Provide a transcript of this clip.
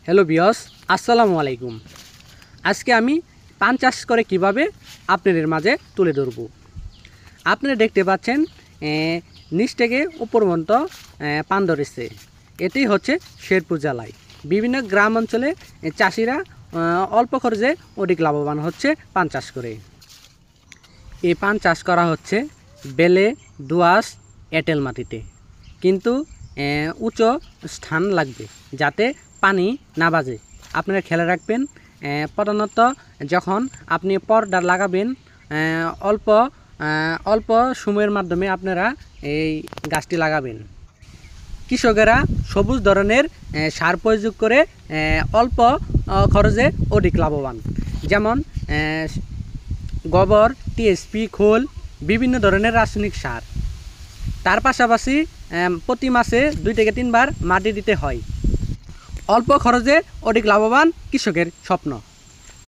Hello বিয়স, আসসালামু আলাইকুম। আজকে আমি পান চাষ করে কিভাবে আপনাদের মাঝে তুলে ধরব। আপনারা দেখতে পাচ্ছেন নিচ থেকে উপর পর্যন্ত পান ধরেছে। এটি হচ্ছে শেরপুর জেলায় বিভিন্ন গ্রাম অঞ্চলে চাষিরা অল্প খরচে অধিক লাভবান হচ্ছে পান চাষ করে। এই পান চাষ করা হচ্ছে বেলে, দোআঁশ, এঁটেল মাটিতে, কিন্তু উঁচু স্থান লাগবে যাতে পানি না বাজে। আপনারা খেয়াল রাখবেন, প্রধানত যখন আপনি পর্দা লাগাবেন অল্প অল্প সময়ের মাধ্যমে আপনারা এই গাছটি লাগাবেন। কৃষকেরা সবুজ ধরনের সার প্রয়োগ করে অল্প খরচে অধিক লাভবান, যেমন গোবর, টিএসপি, খোল, বিভিন্ন ধরনের রাসায়নিক সার। তার পাশাপাশি প্রতি মাসে 2 থেকে 3 বার মাটি দিতে হয়। অল্প খরচে অধিক লাভবান কৃষকের স্বপ্ন।